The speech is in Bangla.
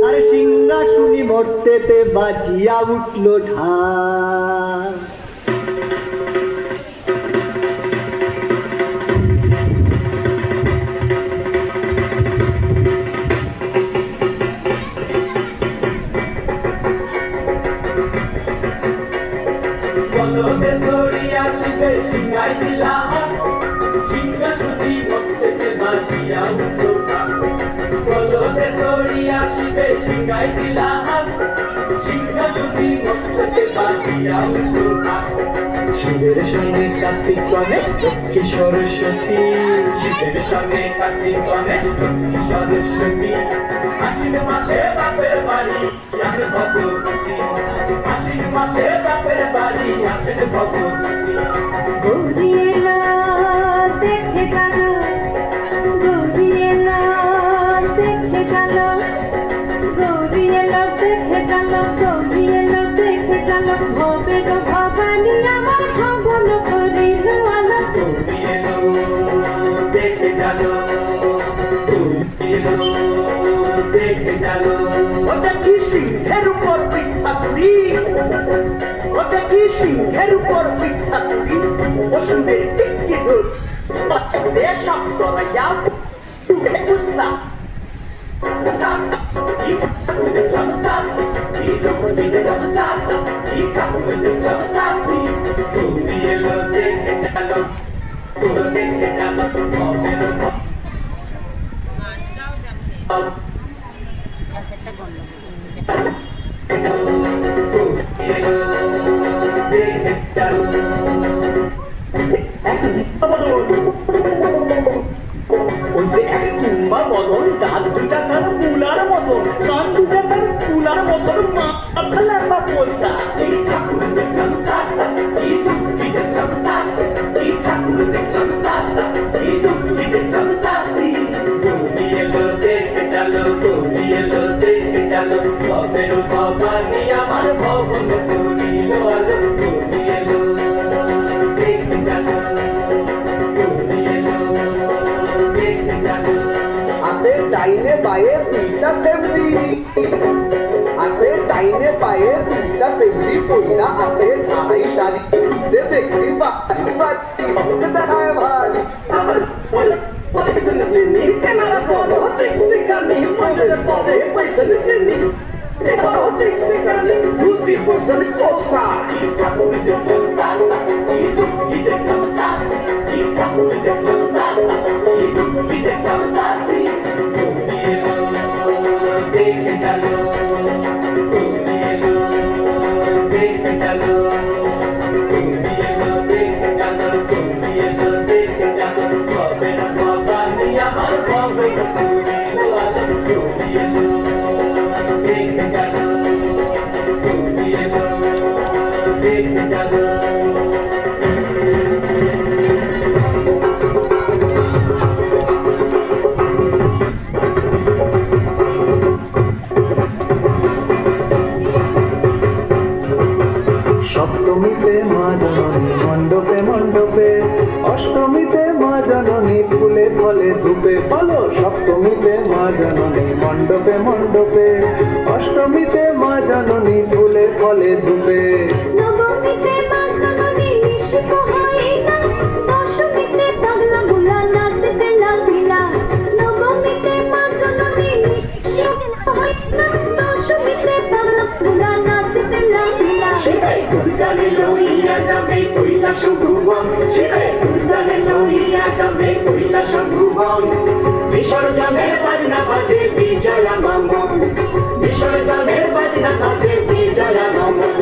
আরে সিংহাসুনি মর্তেতে বাজিয়া উঠল ঢাক। কলতে ছড়িয়া শিবে সিংহাই দিলা সিংহাসুনি মর্তেতে বাজিয়া উঠল ঢাক। কলতে ছড়িয়া শিবে সিংহাই দিলা সিংহাসুনি মর্তেতে বাজিয়া উঠল ঢাক। শিবের সঙ্গে কার্তিক গণেশ লক্ষ্মী সরস্বতী, শিবের সঙ্গে কার্তিক গণেশ লক্ষ্মী সরস্বতী। আশ্বিন মাসে বাপের বাড়ি আসে ভগবতী, আশ্বিন মাসে বাপের বাড়ি আসে ভগবতী। গৌরী এলো দেখে গেলো, গৌরী এলো দেখে গেলো, গৌরী এলো দেখে গেলো, গৌরী এলো দেখে গেলো। ভবের ভবানী আমার ভবন করিল আলো। গৌরী এলো দেখে গেলো, গৌরী এলো দেখে গেলো। ওটা কি সিংহের উপর পিঠাসুরি, ওটা কি সিংহের উপর পিঠাসুরি। অসুরের টিকি ধর বাচ্চাকে সব করাইয়া তুলে গুসা Sasa, ika with the love sassy, ika with the love sassy, ika with the love sassy. Tu bielo de que chalo, tu de que chalo, tu bielo. ওই যে এক কুম্বা মদন, দাঁত দুটা তার কুলার মতন, কান দুটা তার কুলার মতন, মাথা লাগবা পয়সা। এই ঠাকুর দেখলাম সাসা, এই দুঃখী দেখলাম সাসি, এই ঠাকুর দেখলাম সাসা, এই দুঃখী দেখলাম সাসি। গৌরী এলো দেখে চলো, গৌরী এলো দেখে চলো, ভবের ভবানী আমার ভবন করিল আলো। গৌরী এলো দেখে চলো, গৌরী এলো দেখে চলো। আছে ডাইনে বায়ে দুইটা সেমরি, আছে ডাইনে বায়ে দুইটা সেমরি, পয়লা আছে ধারাই শাড়ি দেখছি বাড়ি বাড়ি দেখায় ভারী। আমার পরে পয়সা নিয়ে ক্যামেরা বলো সেক্সি গানি, পরে পরে পয়সা নিয়ে দেখো সেক্সি গানি, বুদ্ধি পয়সা কোসা। ঠাকুর দেখলাম সাসা, এই দুঃখী দেখলাম সাসি, এই ঠাকুর দেখলাম সাসা, এই দুঃখী দেখলাম সাসি। গৌরী এলো দেখে চলো, গৌরী এলো দেখে চলো, গৌরী এলো দেখে চলো, গৌরী এলো দেখে চলো। ভবের ভবানী আমার ভবের করিল আলো। গৌরী এলো দেখে চলো, গৌরী এলো দেখে চলো। সপ্তমীতে মা জননী মণ্ডপে মণ্ডপে, অষ্টমীতে মা জননী ফুলে ফলে ধূপে। বলো সপ্তমীতে মা জননী মণ্ডপে মণ্ডপে, অষ্টমীতে মা জননী ফুলে ফলে ধূপে। নবমীতে মা জননী নিশি পোহাইলা, দশমীতে পাগলা মুলা নাচতে লাগিলা। নবমীতে মা জননী নিশি পোহাইলা, দশমীতে পাগলা মুলা নাচতে লাগিলা। শিবে দুর্গারে লইয়া যাবে কৈলাস ভুবন, শিবে দুর্গারে লইয়া যাবে কৈলাস ভুবন। বিসর্জনের বাজনা বাজে বিজয়া নমঃ, বিসর্জনের বাজনা বাজে বিজয়া নমঃ।